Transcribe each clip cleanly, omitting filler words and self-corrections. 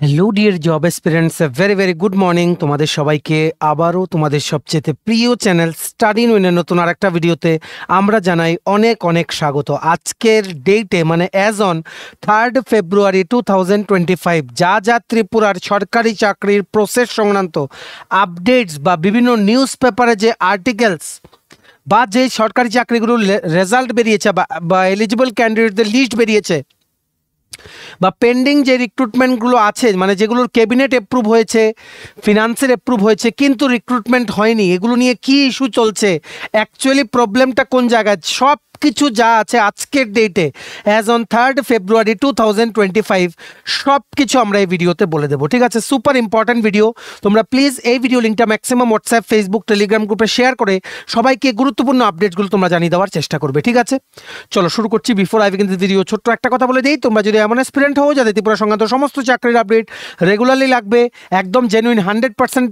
Hello dear job aspirants, very very good morning তোমাদের সবাইকে। আবারও তোমাদের সবচেয়ে প্রিয় চ্যানেল স্টাডি ইন উইনের নতুন আরেকটা ভিডিওতে আমরা জানাই অনেক অনেক স্বাগত। আজকের ডেটে মানে অ্যাজ অন 3rd ফেব্রুয়ারি 2025 যা যা ত্রিপুরার সরকারি চাকরির প্রসেস সংক্রান্ত আপডেটস বা বিভিন্ন নিউজ পেপারে যে আর্টিকেলস বা যে সরকারি চাকরিগুলোর রেজাল্ট বেরিয়েছে বা এলিজিবল ক্যান্ডিডেটদের লিস্ট বেরিয়েছে বা পেন্ডিং যে রিক্রুটমেন্টগুলো আছে, মানে যেগুলোর ক্যাবিনেট অ্যাপ্রুভ হয়েছে, ফিনান্সের অ্যাপ্রুভ হয়েছে কিন্তু রিক্রুটমেন্ট হয়নি, এগুলো নিয়ে কি ইস্যু চলছে, অ্যাকচুয়ালি প্রবলেমটা কোন জায়গায়, সব কিছু যা আছে আজকের ডেটে অ্যাজ অন 3rd ফেব্রুয়ারি 2025 সব কিছু আমরা এই ভিডিওতে বলে দেবো। ঠিক আছে, সুপার ইম্পর্ট্যান্ট ভিডিও। তোমরা প্লিজ এই ভিডিও লিঙ্কটা ম্যাক্সিমাম হোয়াটসঅ্যাপ, ফেসবুক, টেলিগ্রাম গ্রুপে শেয়ার করে সবাইকে গুরুত্বপূর্ণ আপডেটসগুলো তোমরা জানিয়ে দেওয়ার চেষ্টা করবে। ঠিক আছে, চলো শুরু করছি। Before I begin this video ছোট্ট একটা কথা বলে দিই, তোমরা যদি এমন অ্যাসপিরেন্ট হও যাদের ত্রিপুরা সংক্রান্ত সমস্ত চাকরির আপডেট রেগুলারলি লাগবে, একদম জেনুইন 100%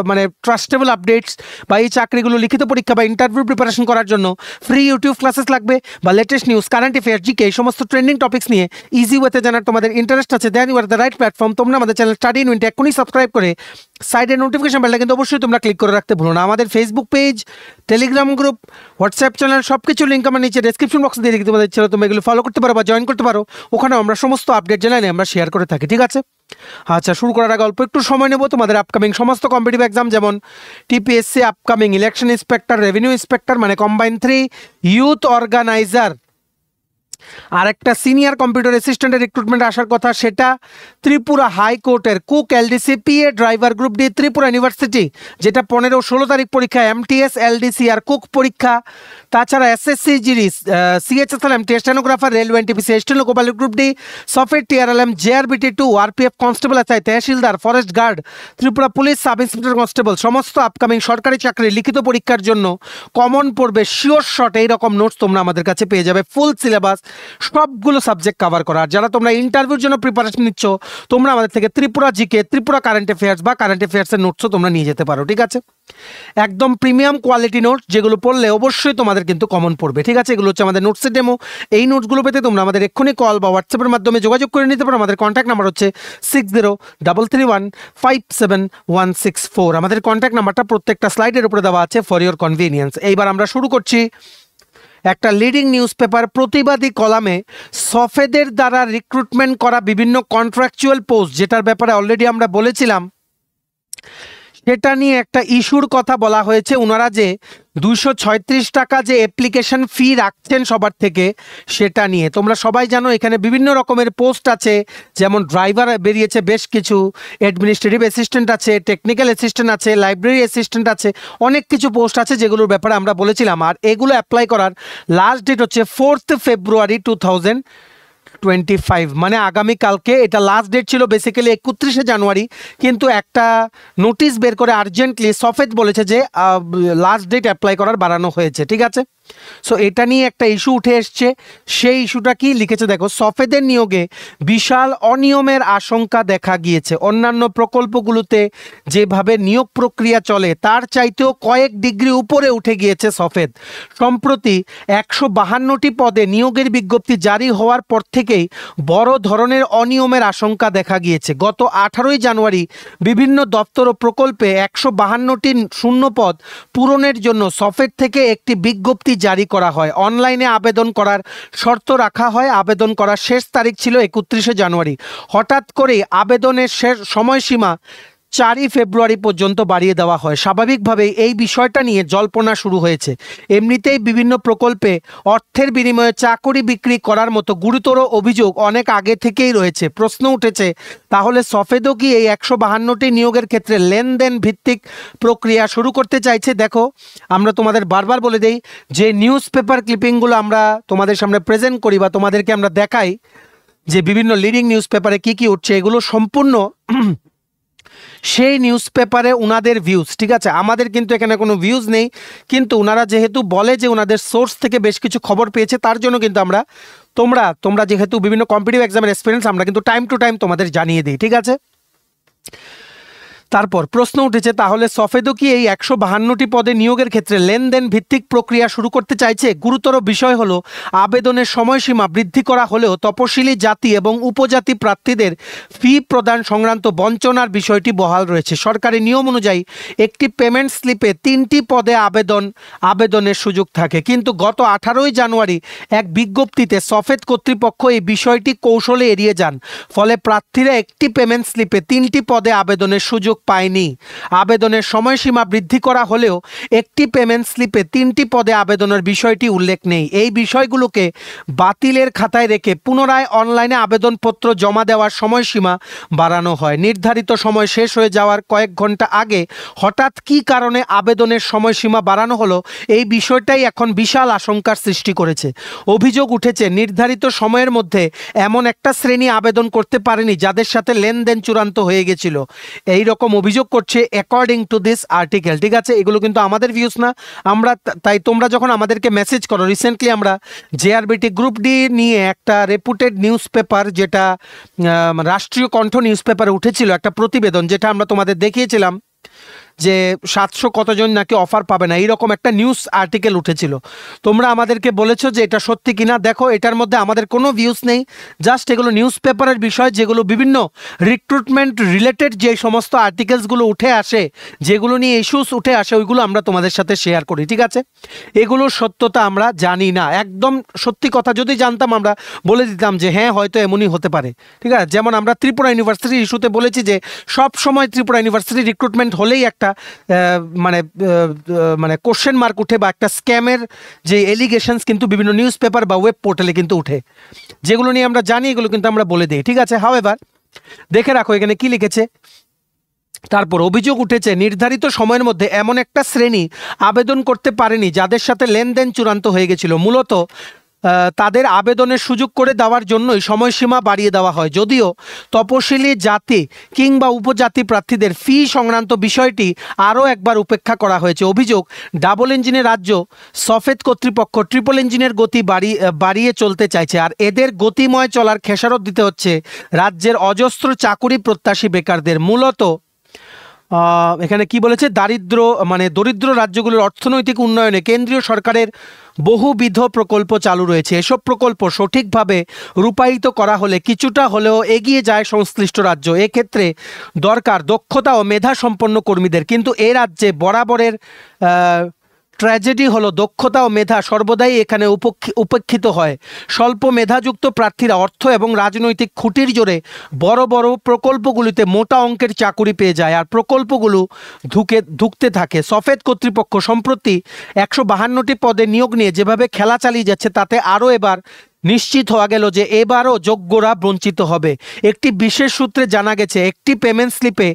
মানে ট্রাস্টেবল আপডেটস, বা এই চাকরিগুলো লিখিত পরীক্ষা বা ইন্টারভিউ প্রিপারেশন করার জন্য ফ্রি ইউটিউব ক্লাসেস লাগবে, বা latest news, current affairs, GK, এই সমস্ত ট্রেন্ডিং টপিক্স নিয়ে ইজি ওয়েতে জানার তোমাদের ইন্টারেস্ট আছে, then you are the right platform. তোমরা আমাদের চ্যানেল স্টাডি ইন উইনটা এখনই সাবস্ক্রাইব করে সাইডের নোটিফিকেশন বেলটা কিন্তু অবশ্যই তোমরা ক্লিক করে রাখতে ভুলো না। আমাদের Facebook page, Telegram group, WhatsApp channel সব কিছু লিঙ্ক আমার নিচে ডেসক্রিপশন বক্সে দিয়ে রেখে তোমাদের চ্যানেল, তোমরা এগুলো ফলো করতে পারো বা জয়েন করতে পারো। ওখানে আমরা সমস্ত আপডেট জানাই আমরা শেয়ার করে থাকি। ঠিক আছে, আচ্ছা শুরু করার আগে অল্প একটু সময় নেব। তোমাদের আপকামিং সমস্ত কম্পিটিটিভ এক্সাম যেমন TPSC, upcoming election inspector, revenue inspector মানে কম্বাইন 3, ইউথ অর্গানাইজার, আর একটা সিনিয়র কম্পিউটার অ্যাসিস্ট্যান্টের রিক্রুটমেন্ট আসার কথা, সেটা ত্রিপুরা হাইকোর্টের cook, LDC, PA driver, group D, Tripura university যেটা 15-16 তারিখ পরীক্ষা, এমটিএস, এলডিসি আর কুক পরীক্ষা। তাছাড়া SSC GD, CHSL, MTS, stenographer, railway, NTPC, এস্টেন loco pilot, group D, software, TRLM, JRBT 2, RPF constable, SI, tehsildar, forest guard, Tripura police sub inspector constable, সমস্ত upcoming সরকারি চাকরির লিখিত পরীক্ষার জন্য কমন পড়বে শিওর শট এইরকম নোটস তোমরা আমাদের কাছে পেয়ে যাবে। ফুল সিলেবাস, সবগুলো সাবজেক্ট কভার করা। আর যারা তোমরা ইন্টারভিউর জন্য প্রিপারেশন নিচ্ছ, তোমরা আমাদের থেকে Tripura GK, Tripura current affairs বা কারেন্ট অ্যাফেয়ার্সের নোটসও তোমরা নিয়ে যেতে পারো। ঠিক আছে, একদম প্রিমিয়াম কোয়ালিটি নোটস, যেগুলো পড়লে অবশ্যই তোমাদের কিন্তু কমন পড়বে। ঠিক আছে, এগুলো হচ্ছে আমাদের নোটসের ডেমো। এই নোটসগুলো পেতে তোমরা আমাদের এক্ষুনি কল বা হোয়াটসঅ্যাপের মাধ্যমে যোগাযোগ করে নিতে পারো। আমাদের কন্ট্যাক্ট নাম্বার হচ্ছে 6033157164। আমাদের কন্ট্যাক্ট নাম্বারটা প্রত্যেকটা স্লাইডের উপরে দেওয়া আছে ফর ইওর কনভিনিয়েন্স। এইবার আমরা শুরু করছি। একটা লিডিং নিউজ পেপার প্রতিবাদী কলামে সফেদের দ্বারা রিক্রুটমেন্ট করা বিভিন্ন কন্ট্রাকচুয়াল পোস্ট, যেটার ব্যাপারে অলরেডি আমরা বলেছিলাম, সেটা নিয়ে একটা ইস্যুর কথা বলা হয়েছে। ওনারা যে 236 টাকা যে অ্যাপ্লিকেশন ফি রাখছেন সবার থেকে, সেটা নিয়ে তোমরা সবাই জানো এখানে বিভিন্ন রকমের পোস্ট আছে, যেমন ড্রাইভার বেরিয়েছে বেশ কিছু, অ্যাডমিনিস্ট্রেটিভ অ্যাসিস্ট্যান্ট আছে, টেকনিক্যাল অ্যাসিস্ট্যান্ট আছে, লাইব্রেরি অ্যাসিস্ট্যান্ট আছে, অনেক কিছু পোস্ট আছে যেগুলোর ব্যাপারে আমরা বলেছিলাম। আর এগুলো অ্যাপ্লাই করার লাস্ট ডেট হচ্ছে 4th ফেব্রুয়ারি 2025, মানে আগামীকালকে। এটা লাস্ট ডেট ছিল বেসিক্যালি 31শে জানুয়ারি, কিন্তু একটা নোটিশ বের করে আর্জেন্টলি সফেদ বলেছে যে লাস্ট ডেট অ্যাপ্লাই করার বাড়ানো হয়েছে। ঠিক আছে, সো এটা নিয়ে একটা ইস্যু উঠে এসছে। সেই ইস্যুটা কি লিখেছে দেখো, সফেদের নিয়োগে বিশাল অনিয়মের আশঙ্কা দেখা গিয়েছে। অন্যান্য প্রকল্পগুলোতে যেভাবে নিয়োগ প্রক্রিয়া চলে তার চাইতেও কয়েক ডিগ্রি উপরে উঠে গিয়েছে সফেদ। সম্প্রতি 152টি পদে নিয়োগের বিজ্ঞপ্তি জারি হওয়ার পর থেকেই বড় ধরনের অনিয়মের আশঙ্কা দেখা গিয়েছে। গত 18ই জানুয়ারি বিভিন্ন দপ্তর ও প্রকল্পে 152টি শূন্য পদ পূরণের জন্য সফেদ থেকে একটি বিজ্ঞপ্তি জারি করা হয়। অনলাইনে আবেদন করার শর্ত রাখা হয়। আবেদন করার শেষ তারিখ ছিল 31শে জানুয়ারি। হঠাৎ করে আবেদনের শেষ সময়সীমা 4ই ফেব্রুয়ারি পর্যন্ত বাড়িয়ে দেওয়া হয়। স্বাভাবিকভাবেই এই বিষয়টা নিয়ে জল্পনা শুরু হয়েছে। এমনিতেই বিভিন্ন প্রকল্পে অর্থের বিনিময়ে চাকরি বিক্রি করার মতো গুরুতর অভিযোগ অনেক আগে থেকেই রয়েছে। প্রশ্ন উঠেছে, তাহলে সফেদও কি এই 152টি নিয়োগের ক্ষেত্রে লেনদেন ভিত্তিক প্রক্রিয়া শুরু করতে চাইছে? দেখো, আমরা তোমাদের বারবার বলে দেই যে নিউজ পেপার ক্লিপিংগুলো আমরা তোমাদের সামনে প্রেজেন্ট করি বা তোমাদেরকে আমরা দেখাই যে বিভিন্ন লিডিং নিউজ পেপারে কী কী উঠছে, এগুলো সম্পূর্ণ সেই নিউজ পেপারে ওনাদের ভিউজ। ঠিক আছে, আমাদের কিন্তু এখানে কোনো ভিউজ নেই, কিন্তু ওনারা যেহেতু বলে যে ওনাদের সোর্স থেকে বেশ কিছু খবর পেয়েছে, তার জন্য কিন্তু আমরা তোমরা যেহেতু বিভিন্ন কম্পিটিটিভ এক্সামের এক্সপিরিয়েন্স, আমরা কিন্তু টাইম টু টাইম তোমাদের জানিয়ে দিই। ঠিক আছে, তারপর প্রশ্ন উঠেছে, তাহলে সফেদও কি এই 152টি পদে নিয়োগের ক্ষেত্রে লেনদেন ভিত্তিক প্রক্রিয়া শুরু করতে চাইছে? গুরুতর বিষয় হলো, আবেদনের সময়সীমা বৃদ্ধি করা হলেও তপশিলি জাতি এবং উপজাতি প্রার্থীদের ফি প্রদান সংক্রান্ত বঞ্চনার বিষয়টি বহাল রয়েছে। সরকারি নিয়ম অনুযায়ী একটি পেমেন্ট স্লিপে 3টি পদে আবেদনের সুযোগ থাকে, কিন্তু গত 18ই জানুয়ারি এক বিজ্ঞপ্তিতে সফেদ কর্তৃপক্ষ এই বিষয়টি কৌশলে এড়িয়ে যান। ফলে প্রার্থীরা একটি পেমেন্ট স্লিপে 3টি পদে আবেদনের সুযোগ পায়নি। আবেদনের সময়সীমা বৃদ্ধি করা হলেও একটি পেমেন্ট স্লিপে 3টি পদে আবেদনের বিষয়টি উল্লেখ নেই। এই বিষয়গুলোকে বাতিলের খাতায় রেখে পুনরায় অনলাইনে আবেদনপত্র জমা দেওয়ার সময়সীমা বাড়ানো হয়। নির্ধারিত সময় শেষ হয়ে যাওয়ার কয়েক ঘন্টা আগে হঠাৎ কী কারণে আবেদনের সময়সীমা বাড়ানো হলো, এই বিষয়টাই এখন বিশাল আশঙ্কার সৃষ্টি করেছে। অভিযোগ উঠেছে, নির্ধারিত সময়ের মধ্যে এমন একটা শ্রেণী আবেদন করতে পারেনি যাদের সাথে লেনদেন চূড়ান্ত হয়ে গেছিল। এই রকম অভিযোগ করছে অ্যাকর্ডিং টু দিস আর্টিকেল। ঠিক আছে, এগুলো কিন্তু আমাদের ভিউজ না, আমরা তাই তোমরা যখন আমাদেরকে মেসেজ করো, রিসেন্টলি আমরা জেআরবিটি গ্রুপ ডি নিয়ে একটা রেপুটেড নিউজ পেপার, যেটা রাষ্ট্রীয় কণ্ঠ নিউজ পেপারে উঠেছিল একটা প্রতিবেদন, যেটা আমরা তোমাদের দেখিয়েছিলাম যে 700 কতজন নাকি অফার পাবে না, এইরকম একটা নিউজ আর্টিকেল উঠেছিল। তোমরা আমাদেরকে বলেছো যে এটা সত্যি কিনা। দেখো, এটার মধ্যে আমাদের কোনো ভিউজ নেই, জাস্ট এগুলো নিউজ পেপারের বিষয়, যেগুলো বিভিন্ন রিক্রুটমেন্ট রিলেটেড যে সমস্ত আর্টিকেলসগুলো উঠে আসে, যেগুলো নিয়ে ইস্যুস উঠে আসে, ওইগুলো আমরা তোমাদের সাথে শেয়ার করি। ঠিক আছে, এগুলোর সত্যতা আমরা জানি না। একদম সত্যি কথা যদি জানতাম আমরা বলে দিতাম যে হ্যাঁ হয়তো এমনই হতে পারে। ঠিক আছে, যেমন আমরা ত্রিপুরা ইউনিভার্সিটির ইস্যুতে বলেছি যে সব সময় ত্রিপুরা ইউনিভার্সিটি রিক্রুটমেন্ট হলেই একটা মানে কোশ্চেন মার্ক উঠে, বা একটা স্ক্যামের যে এলিগেশনস কিন্তু বিভিন্ন নিউজ পেপার বা ওয়েব পোর্টালে কিন্তু উঠে, যেগুলো নিয়ে আমরা জানি, এগুলো কিন্তু আমরা বলে দিই। ঠিক আছে, হাওয়েভার দেখে রাখো এখানে কি লিখেছে। তারপর অভিযোগ উঠেছে, নির্ধারিত সময়ের মধ্যে এমন একটা শ্রেণী আবেদন করতে পারেনি যাদের সাথে লেনদেন চূড়ান্ত হয়ে গেছিল। মূলত তাদের আবেদনের সুযোগ করে দেওয়ার জন্যই সময়সীমা বাড়িয়ে দেওয়া হয়। যদিও তপশিলি জাতি কিংবা উপজাতি প্রার্থীদের ফি সংক্রান্ত বিষয়টি আরও একবার উপেক্ষা করা হয়েছে। অভিযোগ, ডাবল ইঞ্জিনের রাজ্য সফেদ কর্তৃপক্ষ ট্রিপল ইঞ্জিনের গতি বাড়িয়ে চলতে চাইছে, আর এদের গতিময় চলার খেসারত দিতে হচ্ছে রাজ্যের অজস্র চাকুরি প্রত্যাশী বেকারদের। মূলত এখানে কি বলেছে, দরিদ্র রাজ্যগুলোর অর্থনৈতিক উন্নয়নে কেন্দ্রীয় সরকারের বহুবিধ প্রকল্প চালু রয়েছে। এসব প্রকল্প সঠিকভাবে রূপায়িত করা হলে কিছুটা হলেও এগিয়ে যায় সংশ্লিষ্ট রাজ্য। এক্ষেত্রে দরকার দক্ষতা ও মেধা সম্পন্ন কর্মীদের, কিন্তু এ রাজ্যে বরাবরের ট্র্যাজেডি হলো দক্ষতা ও মেধা সর্বদাই এখানে উপেক্ষিত হয়। স্বল্প মেধাযুক্ত প্রার্থীরা অর্থ এবং রাজনৈতিক খুঁটির জোরে বড় বড় প্রকল্পগুলিতে মোটা অঙ্কের চাকুরি পেয়ে যায়, আর প্রকল্পগুলো ধুঁকতে থাকে। সফেদ কর্তৃপক্ষ সম্প্রতি 152টি পদে নিয়োগ নিয়ে যেভাবে খেলা চালিয়ে যাচ্ছে, তাতে আরও এবার নিশ্চিত হওয়া গেল যে এবারও যোগ্যরা বঞ্চিত হবে। একটি বিশেষ সূত্রে জানা গেছে, একটি পেমেন্ট স্লিপে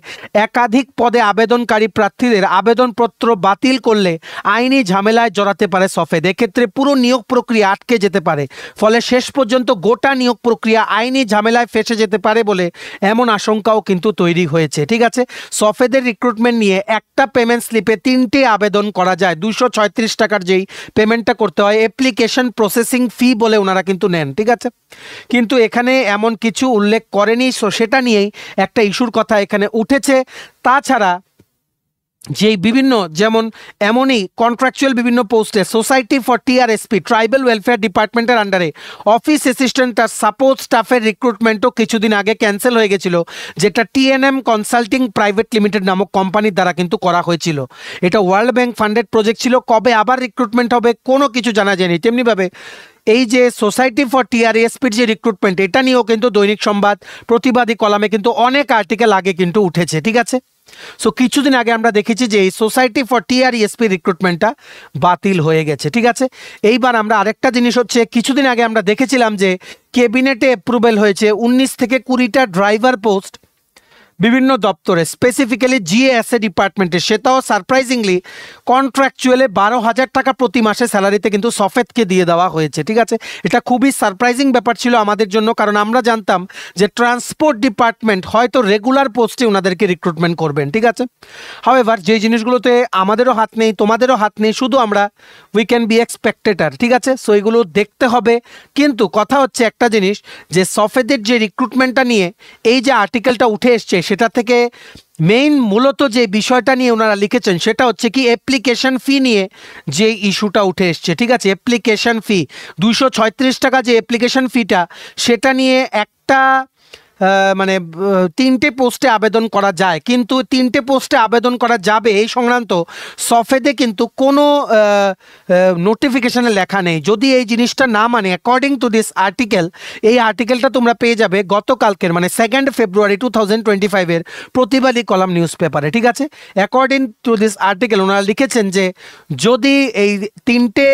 একাধিক পদে আবেদনকারী প্রার্থীদের আবেদনপত্র বাতিল করলে আইনি ঝামেলায় জড়াতে পারে সফেদ। এক্ষেত্রে পুরো নিয়োগ প্রক্রিয়া আটকে যেতে পারে, ফলে শেষ পর্যন্ত গোটা নিয়োগ প্রক্রিয়া আইনি ঝামেলায় ফেঁসে যেতে পারে বলে এমন আশঙ্কাও কিন্তু তৈরি হয়েছে। ঠিক আছে, সফেদের রিক্রুটমেন্ট নিয়ে একটা পেমেন্ট স্লিপে 3টে আবেদন করা যায়। 236 টাকার যেই পেমেন্টটা করতে হয়, অ্যাপ্লিকেশন প্রসেসিং ফি বলে ওনারা কিন্তু নেন। ঠিক আছে, কিন্তু এখানে এমন কিছু উল্লেখ করেনি, সেটা নিয়েই একটা ইস্যুর কথা এখানে উঠেছে। তাছাড়া যেই বিভিন্ন যেমন এমনই কন্ট্রাকচুয়াল বিভিন্ন পোস্টে সোসাইটি ফর টিআরএসপি ট্রাইবাল ওয়েলফেয়ার ডিপার্টমেন্টের আন্ডারে অফিস অ্যাসিস্ট্যান্ট আর সাপোর্ট স্টাফের রিক্রুটমেন্টও কিছুদিন আগে ক্যান্সেল হয়ে গেছিল, যেটা টিএনএম কনসাল্টিং প্রাইভেট লিমিটেড নামক কোম্পানির দ্বারা কিন্তু করা হয়েছিল। এটা ওয়ার্ল্ড ব্যাংক ফান্ডেড প্রজেক্ট ছিল। কবে আবার রিক্রুটমেন্ট হবে কোনো কিছু জানা যায়নি। তেমনিভাবে এই যে সোসাইটি ফর টিআরএসপির যে রিক্রুটমেন্ট, এটা নিয়েও কিন্তু দৈনিক সংবাদ প্রতিবাদী কলামে কিন্তু অনেক আর্টিকেল আগে কিন্তু উঠেছে। ঠিক আছে, সো কিছুদিন আগে আমরা দেখেছি যে এই সোসাইটি ফর টিআরএসপি রিক্রুটমেন্টটা বাতিল হয়ে গেছে। ঠিক আছে, এইবার আমরা আরেকটা জিনিস হচ্ছে, কিছুদিন আগে আমরা দেখেছিলাম যে ক্যাবিনেটে অ্যাপ্রুভেল হয়েছে 19 থেকে 20টা ড্রাইভার পোস্ট বিভিন্ন দপ্তরে, স্পেসিফিক্যালি জিএসএ ডিপার্টমেন্টে। সেটাও সারপ্রাইজিংলি কন্ট্রাকচুয়ালে 12,000 টাকা প্রতি মাসে স্যালারিতে কিন্তু সফেদকে দিয়ে দেওয়া হয়েছে। ঠিক আছে, এটা খুবই সারপ্রাইজিং ব্যাপার ছিল আমাদের জন্য, কারণ আমরা জানতাম যে ট্রান্সপোর্ট ডিপার্টমেন্ট হয়তো রেগুলার পোস্টে ওনাদেরকে রিক্রুটমেন্ট করবেন। ঠিক আছে, হাওয়েভার যেই জিনিসগুলোতে আমাদেরও হাত নেই, তোমাদেরও হাত নেই, শুধু আমরা উই ক্যান বি এক্সপেক্টেটার। ঠিক আছে, সো এগুলো দেখতে হবে। কিন্তু কথা হচ্ছে একটা জিনিস, যে সফেদের যে রিক্রুটমেন্টটা নিয়ে এই যে আর্টিকেলটা উঠে এসছে, সেটা থেকে মেইন মূলত যে বিষয়টা নিয়ে ওনারা লিখেছেন সেটা হচ্ছে কি অ্যাপ্লিকেশন ফি নিয়ে যে ইস্যুটা উঠে এসছে, ঠিক আছে। অ্যাপ্লিকেশন ফি 236 টাকা যে অ্যাপ্লিকেশন ফিটা, সেটা নিয়ে একটা মানে 3টে পোস্টে আবেদন করা যায়, কিন্তু 3টে পোস্টে আবেদন করা যাবে এই সংক্রান্ত সফেদে কিন্তু কোনো নোটিফিকেশানে লেখা নেই। যদি এই জিনিসটা না মানে অ্যাকর্ডিং টু দিস আর্টিকেল, এই আর্টিকেলটা তোমরা পেয়ে যাবে গতকালকের মানে 2 ফেব্রুয়ারি 2025 প্রতিবাদী কলাম নিউজ পেপারে, ঠিক আছে। অ্যাকর্ডিং টু দিস আর্টিকেল ওনারা লিখেছেন যে যদি এই 3টে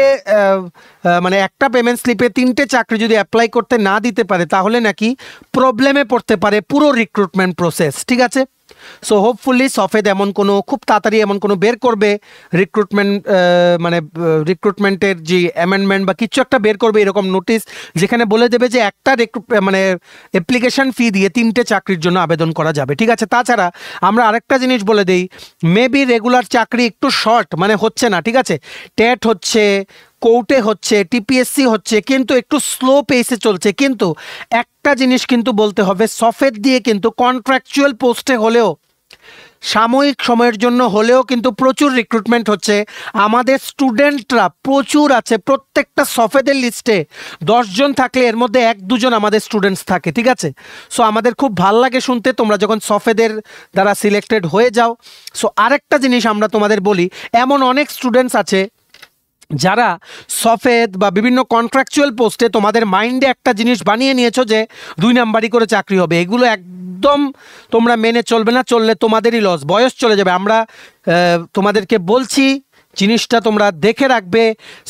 মানে একটা পেমেন্ট স্লিপে 3টে চাকরি যদি অ্যাপ্লাই করতে না দিতে পারে তাহলে নাকি প্রবলেমে পড়তে পারে পুরো রিক্রুটমেন্ট প্রসেস, ঠিক আছে। সো হোপফুলি সফেদ এমন কোনো খুব তাড়াতাড়ি এমন কোনো বের করবে রিক্রুটমেন্ট, মানে রিক্রুটমেন্টের যে অ্যামেন্ডমেন্ট বা কিছু একটা বের করবে এরকম নোটিশ, যেখানে বলে দেবে যে একটা মানে অ্যাপ্লিকেশন ফি দিয়ে 3টে চাকরির জন্য আবেদন করা যাবে, ঠিক আছে। তাছাড়া আমরা আরেকটা জিনিস বলে দিই, মেবি রেগুলার চাকরি একটু শর্ট মানে হচ্ছে না, ঠিক আছে। টেট হচ্ছে, কোর্টে হচ্ছে, টিপিএসসি হচ্ছে, কিন্তু একটু স্লো পেসে চলছে। কিন্তু একটা জিনিস কিন্তু বলতে হবে, সফেদ দিয়ে কিন্তু কন্ট্রাকচুয়াল পোস্টে হলেও সাময়িক সময়ের জন্য হলেও কিন্তু প্রচুর রিক্রুটমেন্ট হচ্ছে। আমাদের স্টুডেন্টরা প্রচুর আছে, প্রত্যেকটা সফেদের লিস্টে 10 জন থাকলে এর মধ্যে 1-2 জন আমাদের স্টুডেন্টস থাকে, ঠিক আছে। সো আমাদের খুব ভাল লাগে শুনতে তোমরা যখন সফেদের দ্বারা সিলেক্টেড হয়ে যাও। সো আরেকটা জিনিস আমরা তোমাদের বলি, এমন অনেক স্টুডেন্টস আছে যারা সফেদ বা বিভিন্ন কন্ট্রাকচুয়াল পোস্টে তোমাদের মাইন্ডে একটা জিনিস বানিয়ে নিয়েছো যে 2 নাম্বারই করে চাকরি হবে। এগুলো একদম তোমরা মেনে চলবে না, চললে তোমাদেরই লস, বয়স চলে যাবে। আমরা তোমাদেরকে বলছি জিনিসটা তোমরা দেখে রাখবে।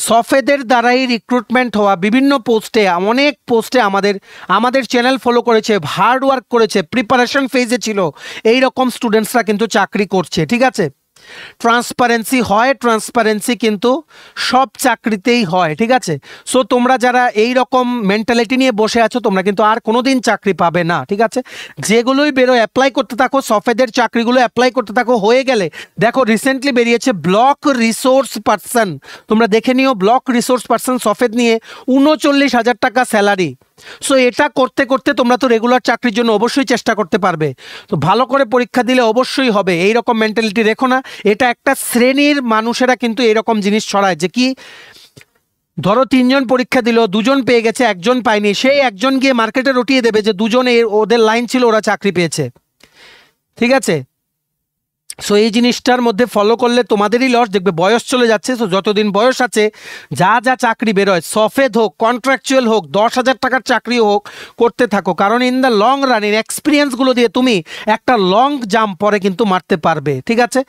সফেদের দ্বারাই রিক্রুটমেন্ট হওয়া বিভিন্ন পোস্টে, অনেক পোস্টে আমাদের চ্যানেল ফলো করেছে, হার্ড ওয়ার্ক করেছে, প্রিপারেশন ফেজে ছিল, এই রকম স্টুডেন্টসরা কিন্তু চাকরি করছে, ঠিক আছে। ট্রান্সপারেন্সি হয়, ট্রান্সপারেন্সি কিন্তু সব চাকরিতেই হয়, ঠিক আছে। সো তোমরা যারা এই রকম মেন্টালিটি নিয়ে বসে আছো তোমরা কিন্তু আর কোনোদিন চাকরি পাবে না, ঠিক আছে। যেগুলোই বেরো অ্যাপ্লাই করতে থাকো, সফেদের চাকরিগুলো অ্যাপ্লাই করতে থাকো, হয়ে গেলে দেখো রিসেন্টলি বেরিয়েছে ব্লক রিসোর্স পার্সন, তোমরা দেখে নিও। ব্লক রিসোর্স পার্সন সফেদ নিয়ে 39,000 টাকা স্যালারি। সো এটা করতে করতে তোমরা তো রেগুলার চাকরির জন্য অবশ্যই চেষ্টা করতে পারবে। তো ভালো করে পরীক্ষা দিলে অবশ্যই হবে, এই রকম মেন্টালিটি রেখো না। এটা একটা শ্রেণীর মানুষেরা কিন্তু এরকম জিনিস ছড়ায় যে কি, ধরো 3 জন পরীক্ষা দিল, 2 জন পেয়ে গেছে, 1 জন পায়নি, সেই 1 জন গিয়ে মার্কেটে রটিয়ে দেবে যে 2 জন ওদের লাইন ছিল, ওরা চাকরি পেয়েছে, ঠিক আছে। সো এই জিনিসটার মধ্যে ফলো করলে তোমাদেরই লস, দেখবে বয়স চলে যাচ্ছে। সো যতদিন বয়স আছে যা যা চাকরি বেরোয়, সফেদ হোক, কন্ট্রাকচুয়াল হোক, 10,000 টাকার চাকরি হোক, করতে থাকো। কারণ ইন দ্য লং রানিং এক্সপিরিয়েন্সগুলো দিয়ে তুমি একটা লং জাম্প পরে কিন্তু মারতে পারবে, ঠিক আছে,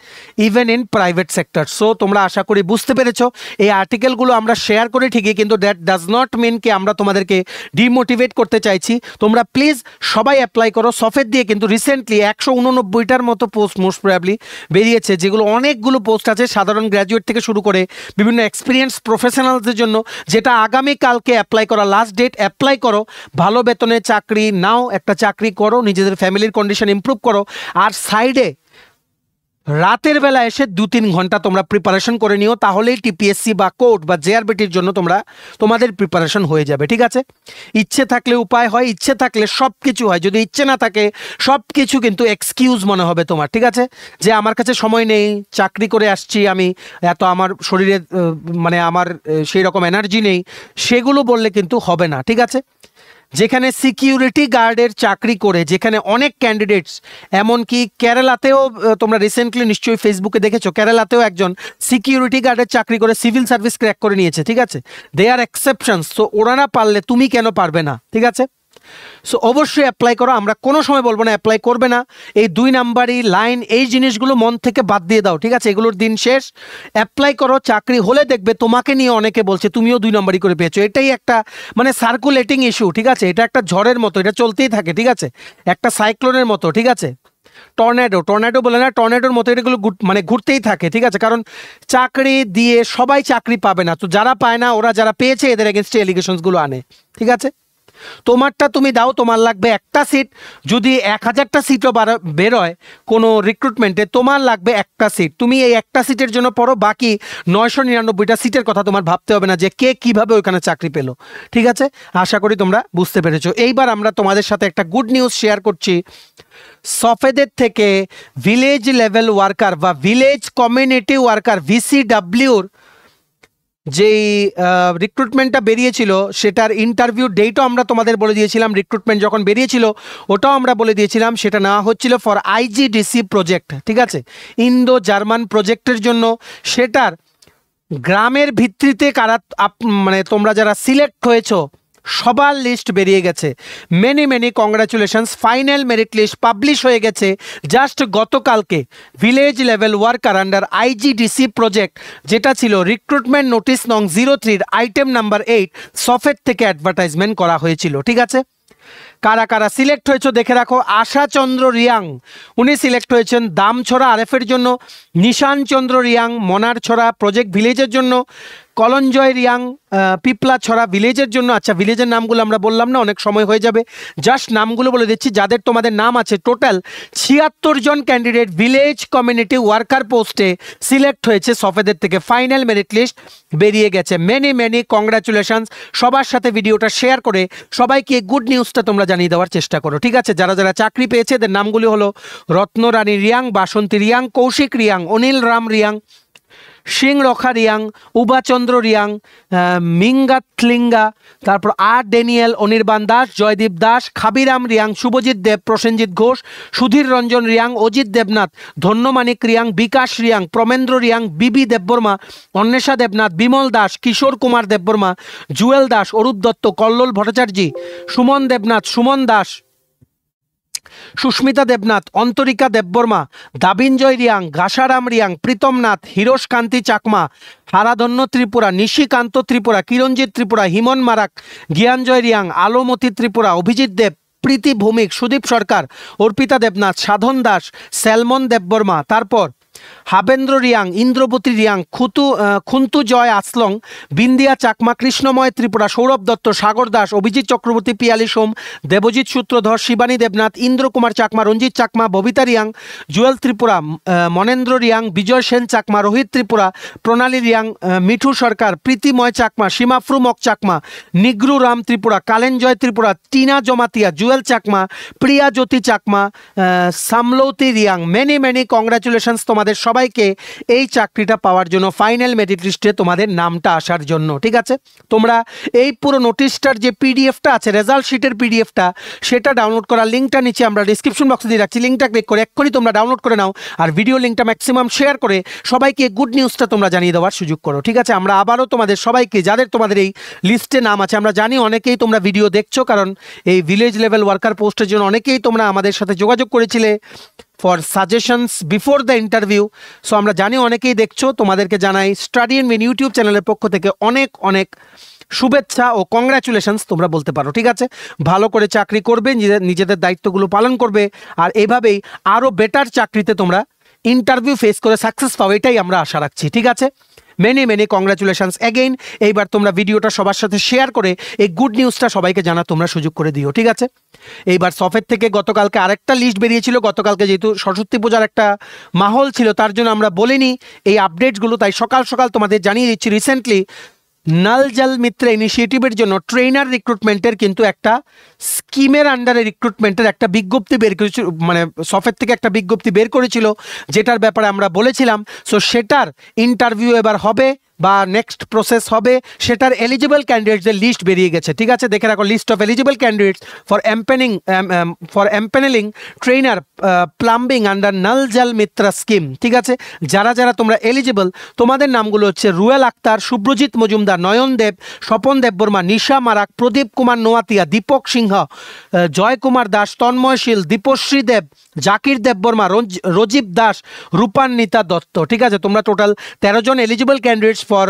even in private sector. So তোমরা আশা করি বুঝতে পেরেছো। এই আর্টিকেলগুলো আমরা শেয়ার করি ঠিকই, কিন্তু দ্যাট ডাজ নট মিন কি আমরা তোমাদেরকে ডিমোটিভেট করতে চাইছি। তোমরা প্লিজ সবাই অ্যাপ্লাই করো। সফেদ দিয়ে কিন্তু রিসেন্টলি 189টার মতো পোস্ট মোস্ট প্রবাবলি বেরিয়েছে, যেগুলো অনেকগুলো পোস্ট আছে সাধারণ গ্র্যাজুয়েট থেকে শুরু করে বিভিন্ন এক্সপিরিয়েন্স প্রফেশনালসদের জন্য, যেটা আগামীকালকে অ্যাপ্লাই করা লাস্ট ডেট। অ্যাপ্লাই করো, ভালো বেতনে চাকরি নাও, একটা চাকরি করো, নিজেদের ফ্যামিলির কন্ডিশন ইমপ্রুভ করো, আর সাইডে রাতের বেলা এসে 2-3 ঘন্টা তোমরা প্রিপারেশন করে নিও, তাহলেই টিপিএসসি বা কোর্ট বা জেআরবিটির জন্য তোমাদের প্রিপারেশন হয়ে যাবে, ঠিক আছে। ইচ্ছে থাকলে উপায় হয়, ইচ্ছে থাকলে সব কিছু হয়, যদি ইচ্ছে না থাকে সব কিছু কিন্তু এক্সকিউজ মনে হবে তোমার, ঠিক আছে। যে আমার কাছে সময় নেই, চাকরি করে আসছি আমি, এত আমার শরীরে মানে আমার সেই রকম এনার্জি নেই, সেগুলো বললে কিন্তু হবে না, ঠিক আছে। যেখানে সিকিউরিটি গার্ডের চাকরি করে, যেখানে অনেক ক্যান্ডিডেটস, এমনকি কেরালাতেও তোমরা রিসেন্টলি নিশ্চয়ই ফেসবুকে দেখেছো, কেরালাতেও একজন সিকিউরিটি গার্ডের চাকরি করে সিভিল সার্ভিস ক্র্যাক করে নিয়েছে, ঠিক আছে। দে আর এক্সেপশনস। তো ওরা না পারলে তুমি কেন পারবে না, ঠিক আছে। সো অবশ্যই অ্যাপ্লাই করো, আমরা কোনো সময় বলবো না অ্যাপ্লাই করবে না। এই 2 নাম্বারই লাইন, এই জিনিসগুলো মন থেকে বাদ দিয়ে দাও, ঠিক আছে। এগুলোর দিন শেষ, অ্যাপ্লাই করো। চাকরি হলে দেখবে তোমাকে নিয়ে অনেকে বলছে তুমিও 2 নাম্বারই করে পেয়েছো। এটাই একটা মানে সার্কুলেটিং ইস্যু, ঠিক আছে। এটা একটা ঝড়ের মতো, এটা চলতেই থাকে, ঠিক আছে, একটা সাইক্লোনের মতো, ঠিক আছে। টর্নেডো বলে না, টর্নেডোর মতো এগুলো মানে ঘুরতেই থাকে, ঠিক আছে। কারণ চাকরি দিয়ে সবাই চাকরি পাবে না, তো যারা পায় না, ওরা যারা পেয়েছে এদের এগেনস্টে এলিগেশনসগুলো আনে, ঠিক আছে। তোমারটা তুমি দাও, তোমার লাগবে একটা সিট। যদি 1000টা সিটও বেরোয় কোনো রিক্রুটমেন্টে, তোমার লাগবে একটা সিট। তুমি এই একটা সিটের জন্য পড়ো, বাকি 999টা সিটের কথা তোমার ভাবতে হবে না যে কে কিভাবে ওইখানে চাকরি পেলো। ঠিক আছে, আশা করি তোমরা বুঝতে পেরেছো। এইবার আমরা তোমাদের সাথে একটা গুড নিউজ শেয়ার করছি। সফেদের থেকে ভিলেজ লেভেল ওয়ার্কার বা ভিলেজ কমিউনিটি ওয়ার্কার VCWর যেই রিক্রুটমেন্টটা বেরিয়েছিল সেটার ইন্টারভিউ ডেটও আমরা তোমাদের বলে দিয়েছিলাম। রিক্রুটমেন্ট যখন বেরিয়েছিল ওটাও আমরা বলে দিয়েছিলাম। সেটা নেওয়া হচ্ছিল ফর IGDC প্রজেক্ট, ঠিক আছে, ইন্দো জার্মান প্রজেক্টের জন্য। সেটার গ্রামের ভিত্তিতে কারা মানে তোমরা যারা সিলেক্ট হয়েছো সবার লিস্ট বেরিয়ে গেছে। Many congratulations. Final merit list publish হয়ে গেছে জাস্ট গতকালকে। Village level worker under IGDC project, যেটা ছিল রিক্রুটমেন্ট নোটিস নং 03 আইটেম নাম্বার 8, সফেদ থেকে অ্যাডভার্টাইজমেন্ট করা হয়েছিল। ঠিক আছে, কারা কারা সিলেক্ট হয়েছে দেখে রাখো। আশা চন্দ্র রিয়াং, উনি সিলেক্ট হয়েছেন দামছড়া RF-এর জন্য। নিশান চন্দ্র রিয়াং মনারছড়া প্রজেক্ট ভিলেজের জন্য। কলঞ্জয় রিয়াং পিপলাছড়া ভিলেজের জন্য। আচ্ছা, ভিলেজের নামগুলো আমরা বললাম না, অনেক সময় হয়ে যাবে, জাস্ট নামগুলো বলে দিচ্ছি। যাদের তোমাদের নাম আছে টোটাল 76 জন ক্যান্ডিডেট ভিলেজ কমিউনিটি ওয়ার্কার পোস্টে সিলেক্ট হয়েছে সফেদের থেকে। ফাইনাল মেরিট লিস্ট বেরিয়ে গেছে। Many congratulations. সবার সাথে ভিডিওটা শেয়ার করে সবাইকে গুড নিউজটা তোমরা জানিয়ে দেওয়ার চেষ্টা করো। ঠিক আছে, যারা যারা চাকরি পেয়েছে এদের নামগুলি হলো রত্নরানী রিয়াং, বাসন্তী রিয়াং, কৌশিক রিয়াং, অনিল রাম রিয়াং, সিং রখা রিয়াং, উবাচন্দ্র রিয়াং, মিঙ্গাথলিঙ্গা, তারপর ড্যানিয়েল, অনির্বাণ দাস, জয়দীপ দাস, খাবিরাম রিয়াং, শুভজিৎ দেব, প্রসেনজিৎ ঘোষ, সুধীর রঞ্জন রিয়াং, অজিত দেবনাথ, ধন্যমানিক রিয়াং, বিকাশ রিয়াং, প্রমেন্দ্র রিয়াং, বিবি দেববর্মা, অন্বেষা দেবনাথ, বিমল দাস, কিশোর কুমার দেববর্মা, জুয়েল দাস, অরূপ দত্ত, কল্লোল ভট্টাচার্য, সুমন দেবনাথ, সুমন দাস, সুস্মিতা দেবনাথ, অন্তরিকা দেববর্মা, দাবিঞ্জয় রিয়াং, ঘাসারাম রিয়াং, প্রীতম নাথ, হিরোশ কান্তি চাকমা, হারাধন্য ত্রিপুরা, নিশিকান্ত ত্রিপুরা, কিরণজিৎ ত্রিপুরা, হিমন মারাক, জ্ঞানজয় রিয়াং, আলোমতি ত্রিপুরা, অভিজিৎ দেব, প্রীতি ভৌমিক, সুদীপ সরকার, অর্পিতা দেবনাথ, সাধন দাস, স্যালমন দেববর্মা, তারপর হাবেন্দ্র রিয়াং, ইন্দ্রবতী রিয়াং, খুন্তু জয় আসলং, বিন্দিয়া চাকমা, কৃষ্ণময় ত্রিপুরা, সৌরভ দত্ত, সাগর দাস, অভিজিৎ চক্রবর্তী, পিয়ালি সোম, দেবজিৎ সূত্রধর, শিবানী দেবনাথ, ইন্দ্র কুমার চাকমা, রঞ্জিত চাকমা, ববিতা রিয়াং, জুয়েল ত্রিপুরা, মনেন্দ্র রিয়াং, বিজয় সেন চাকমা, রোহিত ত্রিপুরা, প্রণালী রিয়াং, মিঠু সরকার, প্রীতিময় চাকমা, সীমাফ্রু মক চাকমা, নিগ্রু রাম ত্রিপুরা, কালেনজয় ত্রিপুরা, টিনা জমাতিয়া, জুয়েল চাকমা, প্রিয়া জ্যোতি চাকমা, সামলৌতি রিয়াং। মেনি কংগ্রাচুলেশনস তোমাদের সবাইকে এই চাকরিটা পাওয়ার জন্য, ফাইনাল মেরিট লিস্টে তোমাদের নামটা আসার জন্য। ঠিক আছে, তোমরা এই পুরো নোটিশটার যে পিডিএফটা আছে, রেজাল্ট শিটের পিডিএফটা, সেটা ডাউনলোড করার লিঙ্কটা নিচে আমরা ডিসক্রিপশন বক্সে দিয়ে রাখছি। লিঙ্কটা ক্লিক করে এক্ষুনি তোমরা ডাউনলোড করে নাও, আর ভিডিও লিঙ্কটা ম্যাক্সিমাম শেয়ার করে সবাইকে গুড নিউজটা তোমরা জানিয়ে দেওয়ার সুযোগ করো। ঠিক আছে, আমরা আবারও তোমাদের সবাইকে, যাদের তোমাদের এই লিস্টে নাম আছে, আমরা জানি অনেকেই তোমরা ভিডিও দেখছো, কারণ এই ভিলেজ লেভেল ওয়ার্কার পোস্টের জন্য অনেকেই তোমরা আমাদের সাথে যোগাযোগ করেছিলে for suggestions before the interview. So আমরা জানি অনেকেই দেখছো, তোমাদেরকে জানাই স্টাডি ইন উইন ইউটিউব চ্যানেলের পক্ষ থেকে অনেক শুভেচ্ছা ও কংগ্রাচুলেশনস তোমরা বলতে পারো। ঠিক আছে, ভালো করে চাকরি করবে, নিজেদের দায়িত্বগুলো পালন করবে, আর এভাবেই আরও বেটার চাকরিতে তোমরা ইন্টারভিউ ফেস করে সাকসেস পাও, এটাই আমরা আশা রাখছি। ঠিক আছে, মেনি কংগ্রাচুলেশনস এগেইন। এইবার তোমরা ভিডিওটা সবার সাথে শেয়ার করে এই গুড নিউজটা সবাইকে জানা তোমরা সুযোগ করে দিও। ঠিক আছে, এইবার সফের থেকে গতকালকে আরেকটা লিস্ট বেরিয়েছিল। গতকালকে যেহেতু সরস্বতী পূজার একটা মাহল ছিল, তার জন্য আমরা বলিনি এই আপডেটসগুলো, তাই সকাল সকাল তোমাদের জানিয়ে দিচ্ছি। রিসেন্টলি নল জল মিত্র ইনিশিয়েটিভের জন্য ট্রেনার রিক্রুটমেন্টের কিন্তু একটা স্কিমের আন্ডারে রিক্রুটমেন্টের একটা বিজ্ঞপ্তি বের করেছিল, মানে সফের থেকে একটা বিজ্ঞপ্তি বের করেছিল, যেটার ব্যাপারে আমরা বলেছিলাম। সো সেটার ইন্টারভিউ এবার হবে বা নেক্সট প্রসেস হবে, সেটার এলিজিবল ক্যান্ডিডেটসদের লিস্ট বেরিয়ে গেছে। ঠিক আছে, দেখে রাখো, list of eligible candidates for empanelling trainer plumbing under Nal Jal Mitra scheme. ঠিক আছে, যারা যারা তোমরা এলিজিবল, তোমাদের নামগুলো হচ্ছে রুয়েল আক্তার, শুভ্রজিৎ মজুমদার, নয়ন দেব, স্বপন দেববর্মা, নিশা মারাক, প্রদীপ কুমার নোয়াতিয়া, দীপক সিংহ, জয় কুমার দাস, তন্ময় শীল, দীপশ্রী দেব, জাকির দেববর্মা, রজীব দাস, রূপান্বিতা দত্ত। ঠিক আছে, তোমরা টোটাল 13 জন eligible candidates for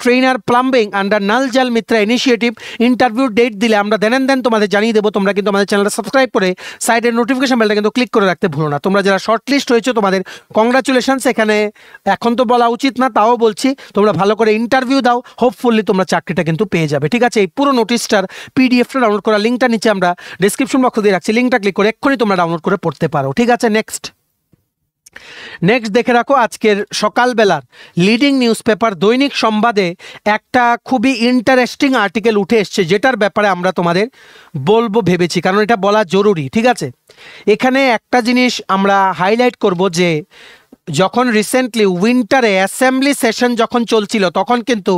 trainer plumbing under Nal Jal Mitra initiative. Interview date দিলে আমরা দেন তোমাদের জানিয়ে দেবো। তোমরা কিন্তু আমাদের চ্যানেলটা সাবস্ক্রাইব করে সাইডের নোটিফিকেশন বেলটা কিন্তু ক্লিক করে রাখতে ভুলো না। তোমরা যারা শর্ট লিস্ট হয়েছে তোমাদের কংগ্রাচুলেশনস। এখানে এখন তো বলা উচিত না, তাও বলছি, তোমরা ভালো করে ইন্টারভিউ দাও, হোপফুলি তোমরা চাকরিটা কিন্তু পেয়ে যাবে। ঠিক আছে, এই পুরো নোটিশটার পিডিএফটা ডাউনলোড করার লিঙ্কটা নিচে আমরা ডেসক্রিপশন বক্সে দিয়ে রাখছি, লিঙ্কটা ক্লিক করে এক্ষুনি তোমরা ডাউনলোড করে পড়তে পারো। ঠিক আছে, নেক্সট দেখে রাখো আজকের সকালবেলার লিডিং নিউজ পেপার দৈনিক সংবাদে একটা খুবই ইন্টারেস্টিং আর্টিকেল উঠে এসছে, যেটার ব্যাপারে আমরা তোমাদের বলবো ভেবেছি, কারণ এটা বলা জরুরি। ঠিক আছে, এখানে একটা জিনিস আমরা হাইলাইট করব যে যখন রিসেন্টলি উইন্টারে অ্যাসেম্বলি সেশন যখন চলছিল তখন কিন্তু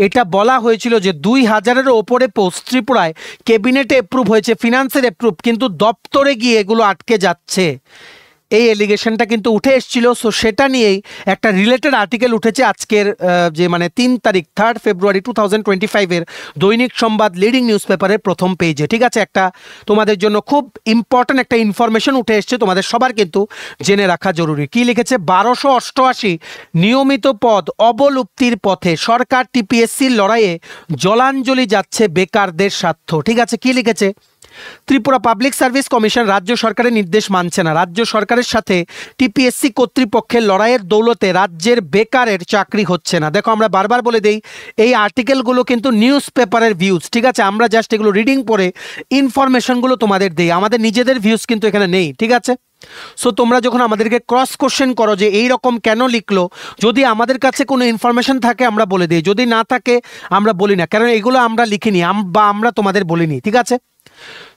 এটা বলা হয়েছিল যে 2000-এরও ওপরে পোস্ট ত্রিপুরায় ক্যাবিনেটে অ্যাপ্রুভ হয়েছে, ফিনান্সের অ্যাপ্রুভ, কিন্তু দপ্তরে গিয়ে এগুলো আটকে যাচ্ছে, এই এলিগেশনটা কিন্তু উঠে এসেছিল। সো সেটা নিয়েই একটা রিলেটেড আর্টিকেল উঠেছে আজকের যে 3 তারিখ 3 ফেব্রুয়ারি 2025-এর দৈনিক সংবাদ লিডিং নিউজ পেপারের প্রথম পেজে। ঠিক আছে, একটা তোমাদের জন্য খুব ইম্পর্টেন্ট একটা ইনফরমেশন উঠে এসছে, তোমাদের সবার কিন্তু জেনে রাখা জরুরি। কি লিখেছে? 1288 নিয়মিত পদ অবলুপ্তির পথে, সরকার টিপিএসসির লড়াইয়ে জলাঞ্জলি যাচ্ছে বেকারদের স্বার্থ। ঠিক আছে, কি লিখেছে? ত্রিপুরা পাবলিক সার্ভিস কমিশন রাজ্য সরকারের নির্দেশ মানছে না, রাজ্য সরকারের সাথে টিপিএসসি কর্তৃপক্ষের লড়াইয়ের দৌলতে রাজ্যের বেকারের চাকরি হচ্ছে না। দেখো, আমরা বারবার বলে দেই এই আর্টিকেলগুলো কিন্তু নিউজ পেপারের ভিউজ। ঠিক আছে, আমরা জাস্ট এগুলো রিডিং পড়ে ইনফরমেশনগুলো তোমাদের দেই, আমাদের নিজেদের ভিউজ কিন্তু এখানে নেই। ঠিক আছে, সো তোমরা যখন আমাদেরকে ক্রস কোশ্চেন করো যে এই রকম কেন লিখলো, যদি আমাদের কাছে কোনো ইনফরমেশন থাকে আমরা বলে দিই, যদি না থাকে আমরা বলি না, কারণ এগুলো আমরা লিখিনি বা আমরা তোমাদের বলিনি। ঠিক আছে,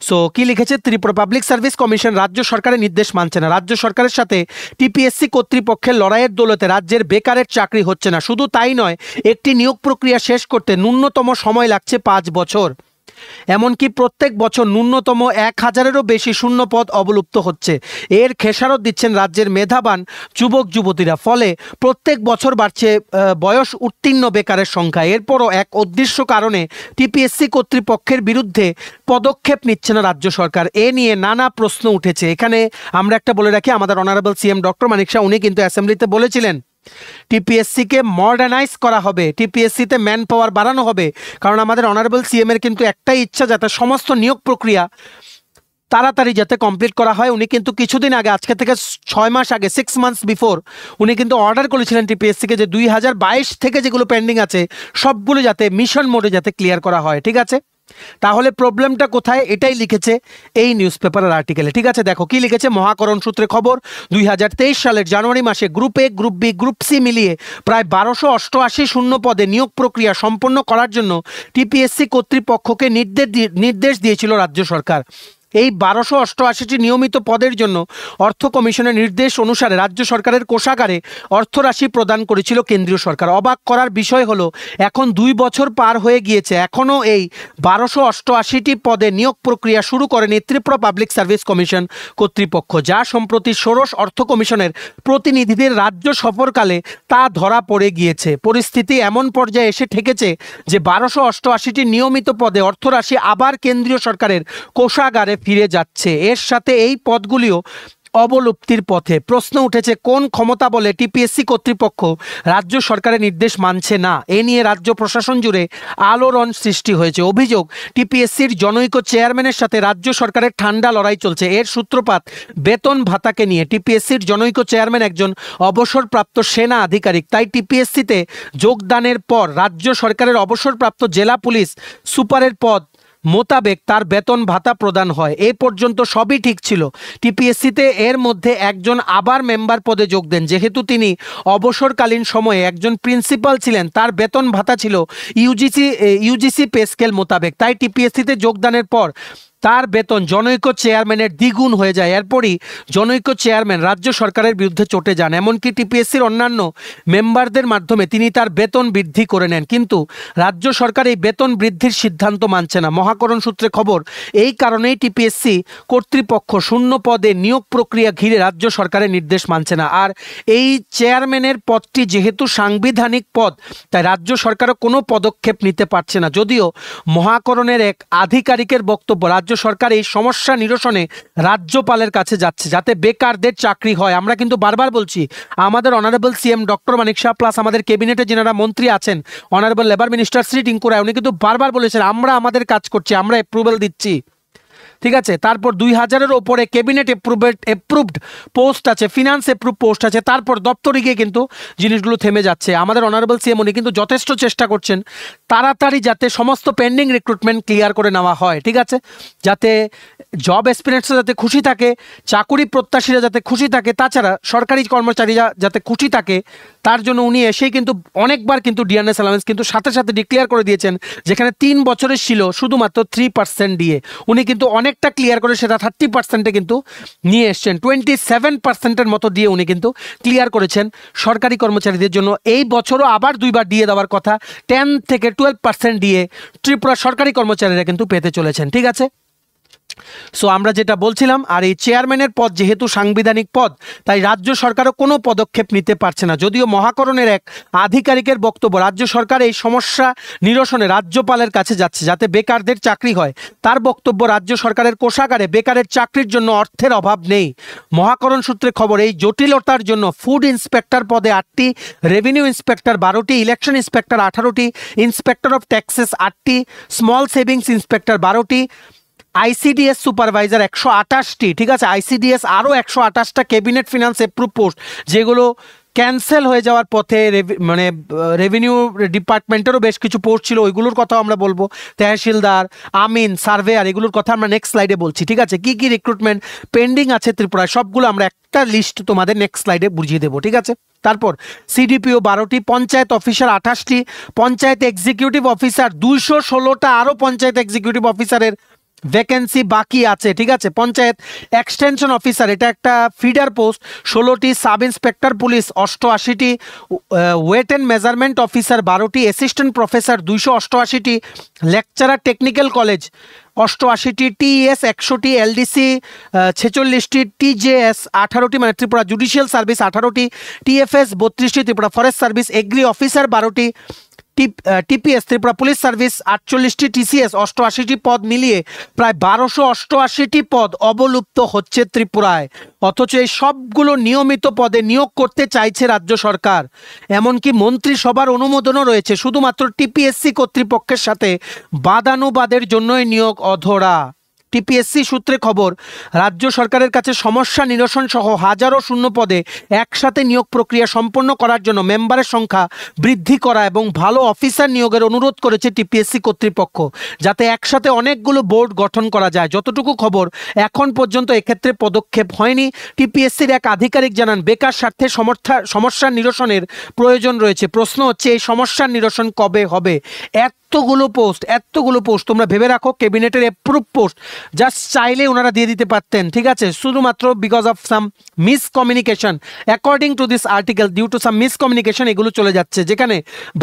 সো কি লিখেছে? ত্রিপুরা পাবলিক সার্ভিস কমিশন রাজ্য সরকারের নির্দেশ মানছে না, রাজ্য সরকারের সাথে টিপিএসসি কর্তৃপক্ষের লড়াইয়ের দৌলতে রাজ্যের বেকারের চাকরি হচ্ছে না। শুধু তাই নয়, একটি নিয়োগ প্রক্রিয়া শেষ করতে ন্যূনতম সময় লাগছে 5 বছর। এমনকি প্রত্যেক বছর ন্যূনতম 1000-এরও বেশি শূন্য পদ অবলুপ্ত হচ্ছে। এর খেসারত দিচ্ছেন রাজ্যের মেধাবান যুবক যুবতীরা, ফলে প্রত্যেক বছর বাড়ছে বয়স উত্তীর্ণ বেকারের সংখ্যা। এরপরও এক অদৃশ্য কারণে টিপিএসসি কর্তৃপক্ষের বিরুদ্ধে পদক্ষেপ নিচ্ছে না রাজ্য সরকার। এ নিয়ে নানা প্রশ্ন উঠেছে। এখানে আমরা একটা বলে রাখি, আমাদের honourable CM doctor Manik Shah উনি কিন্তু অ্যাসেম্বলিতে বলেছিলেন টিপিএসসিকে মডার্নাইজ করা হবে, টিপিএসসিতে ম্যান পাওয়ার বাড়ানো হবে, কারণ আমাদের অনারেবল সিএম এর কিন্তু একটাই ইচ্ছা, যাতে সমস্ত নিয়োগ প্রক্রিয়া তাড়াতাড়ি যাতে কমপ্লিট করা হয়। উনি কিন্তু কিছুদিন আগে, আজকে থেকে 6 মাস আগে, 6 মান্থস বিফোর, উনি কিন্তু অর্ডার করেছিলেন টিপিএসসিকে যে 2022 থেকে যেগুলো পেন্ডিং আছে সবগুলো যাতে মিশন মোডে যাতে ক্লিয়ার করা হয়। ঠিক আছে, তাহলে প্রবলেমটা কোথায়? এটাই লিখেছে এই নিউজ পেপারের আর্টিকেলে। ঠিক আছে, দেখো কি লিখেছে? মহাকরণ সূত্রে খবর, 2023 সালের জানুয়ারি মাসে group A, group B, group C মিলিয়ে প্রায় 1288 শূন্য পদে নিয়োগ প্রক্রিয়া সম্পন্ন করার জন্য টিপিএসসি কর্তৃপক্ষকে নির্দেশ দিয়েছিল রাজ্য সরকার। এই 1288টি নিয়মিত পদের জন্য অর্থ কমিশনের নির্দেশ অনুসারে রাজ্য সরকারের কোষাগারে অর্থরাশি প্রদান করেছিল কেন্দ্রীয় সরকার। অবাক করার বিষয় হলো, এখন 2 বছর পার হয়ে গিয়েছে, এখনও এই 1288টি পদে নিয়োগ প্রক্রিয়া শুরু করেনি ত্রিপুরা পাবলিক সার্ভিস কমিশন কর্তৃপক্ষ, যা সম্প্রতি ষোড়শ অর্থ কমিশনের প্রতিনিধিদের রাজ্য সফরকালে তা ধরা পড়ে গিয়েছে। পরিস্থিতি এমন পর্যায়ে এসে ঠেকেছে যে 1288টি নিয়মিত পদে অর্থরাশি আবার কেন্দ্রীয় সরকারের কোষাগারে ফিরে যাচ্ছে। এর সাথে এই পদগুলিও অবলুপ্তির পথে। প্রশ্ন উঠেছে, কোন ক্ষমতা বলে টিপিএসসি কর্তৃপক্ষ রাজ্য সরকারের নির্দেশ মানছে না? এ নিয়ে রাজ্য প্রশাসন জুড়ে আলোড়ন সৃষ্টি হয়েছে। অভিযোগ, টিপিএসসির জনৈক চেয়ারম্যানের সাথে রাজ্য সরকারের ঠান্ডা লড়াই চলছে। এর সূত্রপাত বেতন ভাতাকে নিয়ে। টিপিএসসির জনৈক চেয়ারম্যান একজন অবসরপ্রাপ্ত সেনা আধিকারিক, তাই টিপিএসসিতে যোগদানের পর রাজ্য সরকারের অবসরপ্রাপ্ত জেলা পুলিশ সুপারের পদ মোতাবেক তার বেতন ভাতা প্রদান হয়। এ পর্যন্ত সবই ঠিক ছিল। টিপিএসসিতে এর মধ্যে একজন আবার মেম্বার পদে যোগ দেন। যেহেতু তিনি অবসরকালীন সময়ে একজন প্রিন্সিপাল ছিলেন, তার বেতন ভাতা ছিল ইউজিসি পে স্কেল মোতাবেক, তাই টিপিএসসিতে যোগদানের পর তার বেতন জনৈক চেয়ারম্যানের দ্বিগুণ হয়ে যায়। এরপরই জনৈক চেয়ারম্যান রাজ্য সরকারের বিরুদ্ধে চটে যান, এমনকি টিপিএসসির অন্যান্য মেম্বারদের মাধ্যমে তিনি তার বেতন বৃদ্ধি করে নেন, কিন্তু রাজ্য সরকার এই বেতন বৃদ্ধির সিদ্ধান্ত মানছে না। মহাকরণ সূত্রে খবর, এই কারণেই টিপিএসসি কর্তৃপক্ষ শূন্য পদে নিয়োগ প্রক্রিয়া ঘিরে রাজ্য সরকারের নির্দেশ মানছে না। আর এই চেয়ারম্যানের পদটি যেহেতু সাংবিধানিক পদ, তাই রাজ্য সরকারও কোনো পদক্ষেপ নিতে পারছে না। যদিও মহাকরণের এক আধিকারিকের বক্তব্য, রাজ্য সরকার এই সমস্যা নিরসনে রাজ্যপালের কাছে যাচ্ছে যাতে বেকারদের চাকরি হয়। আমরা কিন্তু বারবার বলছি আমাদের honourable CM doctor Manik Saha plus আমাদের ক্যাবিনেটে যারা মন্ত্রী আছেন honourable labour minister Shri Tinku Roy উনি কিন্তু বারবার বলেছেন আমরা আমাদের কাজ করছি, আমরা অ্যাপ্রুভাল দিচ্ছি, ঠিক আছে। তারপর 2000-এর ওপরে ক্যাবিনেট অ্যাপ্রুভড পোস্ট আছে, ফিনান্স অ্যাপ্রুভ পোস্ট আছে, তারপর দপ্তরে গিয়ে কিন্তু জিনিসগুলো থেমে যাচ্ছে। আমাদের অনারেবল সিএম উনি কিন্তু যথেষ্ট চেষ্টা করছেন তাড়াতাড়ি যাতে সমস্ত পেন্ডিং রিক্রুটমেন্ট ক্লিয়ার করে নেওয়া হয়, ঠিক আছে, যাতে জব এসপিরেন্টসরা যাতে খুশি থাকে, চাকুরি প্রত্যাশীরা যাতে খুশি থাকে, তাছাড়া সরকারি কর্মচারীরা যাতে খুশি থাকে, তার জন্য উনি এসেই কিন্তু অনেকবার কিন্তু ডিএনএস অ্যালাউন্স কিন্তু সাথে সাথে ডিক্লেয়ার করে দিয়েছেন, যেখানে 3 বছরের ছিল শুধুমাত্র 3% দিয়ে উনি কিন্তু অনেকটা ক্লিয়ার করে সেটা 30%-এ কিন্তু নিয়ে এসছেন। 27%-এর মতো দিয়ে উনি কিন্তু ক্লিয়ার করেছেন সরকারি কর্মচারীদের জন্য। এই বছরও আবার 2বার দিয়ে দেওয়ার কথা, 10 থেকে 12% দিয়ে ত্রিপুরা সরকারি কর্মচারীরা কিন্তু পেতে চলেছেন, ঠিক আছে। সো আমরা যেটা বলছিলাম, আর এই চেয়ারম্যানের পদ যেহেতু সাংবিধানিক পদ তাই রাজ্য সরকারও কোনো পদক্ষেপ নিতে পারছে না। যদিও মহাকরণের এক আধিকারিকের বক্তব্য রাজ্য সরকার এই সমস্যা নিরসনে রাজ্যপালের কাছে যাচ্ছে যাতে বেকারদের চাকরি হয়। তার বক্তব্য রাজ্য সরকারের কোষাগারে বেকারের চাকরির জন্য অর্থের অভাব নেই। মহাকরণ সূত্রে খবর এই জটিলতার জন্য ফুড ইন্সপেক্টর পদে 8টি, রেভিনিউ ইন্সপেক্টর 12টি, ইলেকশন ইন্সপেক্টর 18টি, ইন্সপেক্টর অফ ট্যাক্সেস 8টি, স্মল সেভিংস ইন্সপেক্টর 12টি, আইসিডিএস সুপারভাইজার 128টি, ঠিক আছে। আইসিডিএস আরও 128টা ক্যাবিনেট ফিনান্স অ্যাপ্রুভ পোস্ট যেগুলো ক্যান্সেল হয়ে যাওয়ার পথে, মানে রেভিনিউ ডিপার্টমেন্টেরও বেশ কিছু পোস্ট ছিল, ওইগুলোর কথাও আমরা বলবো। তহসিলদার, আমিন, সার্ভেয়ার, এগুলোর কথা আমরা নেক্সট স্লাইডে বলছি, ঠিক আছে। কি কি রিক্রুটমেন্ট পেন্ডিং আছে ত্রিপুরায় সবগুলো আমরা একটা লিস্ট তোমাদের নেক্সট স্লাইডে বুঝিয়ে দেবো, ঠিক আছে। তারপর সিডিপিও 12টি, পঞ্চায়েত অফিসার 28টি, পঞ্চায়েত এক্সিকিউটিভ অফিসার 216টা, আরও পঞ্চায়েত এক্সিকিউটিভ অফিসারের ভ্যাকেন্সি বাকি আছে, ঠিক আছে। পঞ্চায়েত এক্সটেনশন অফিসার এটা একটা ফিডার পোস্ট 16টি, সাব ইন্সপেক্টর পুলিশ 88টি, ওয়েট অ্যান্ড মেজারমেন্ট অফিসার 12টি, অ্যাসিস্ট্যান্ট প্রফেসর 288টি, লেকচারার টেকনিক্যাল কলেজ 88টি, টিএস 100টি, এলডিসি 46টি, টিজেএস 18টি মানে ত্রিপুরা জুডিশিয়াল সার্ভিস 18টি, টিএফএস 32টি, Tripura forest service, agri officer 12টি, টিপিএস ত্রিপুরা পুলিশ সার্ভিস 48টি, টিসিএস 88টি পদ মিলিয়ে প্রায় 1288টি পদ অবলুপ্ত হচ্ছে ত্রিপুরায়। অথচ এই সবগুলো নিয়মিত পদে নিয়োগ করতে চাইছে রাজ্য সরকার, এমনকি মন্ত্রিসভার অনুমোদনও রয়েছে, শুধুমাত্র টিপিএসসি কর্তৃপক্ষের সাথে বাদানুবাদের জন্যই নিয়োগ অধরা। টিপিএসসি সূত্রে খবর রাজ্য সরকারের কাছে সমস্যা নিরসন সহ হাজারো শূন্য পদে একসাথে নিয়োগ প্রক্রিয়া সম্পন্ন করার জন্য মেম্বারের সংখ্যা বৃদ্ধি করা এবং ভালো অফিসার নিয়োগের অনুরোধ করেছে টিপিএসসি কর্তৃপক্ষ, যাতে একসাথে অনেকগুলো বোর্ড গঠন করা যায়। যতটুকু খবর এখন পর্যন্ত এক্ষেত্রে পদক্ষেপ হয়নি। টিপিএসসির এক আধিকারিক জানান বেকার স্বার্থে সমস্যা নিরসনের প্রয়োজন রয়েছে। প্রশ্ন হচ্ছে এই সমস্যার নিরসন কবে হবে? এতগুলো পোস্ট তোমরা ভেবে রাখো, ক্যাবিনেটের অ্যাপ্রুভ পোস্ট জাস্ট চাইলে ওনারা দিয়ে দিতে পারতেন, ঠিক আছে। শুধুমাত্র because of some miscommunication, according to this article, due to some miscommunication এগুলো চলে যাচ্ছে। যেখানে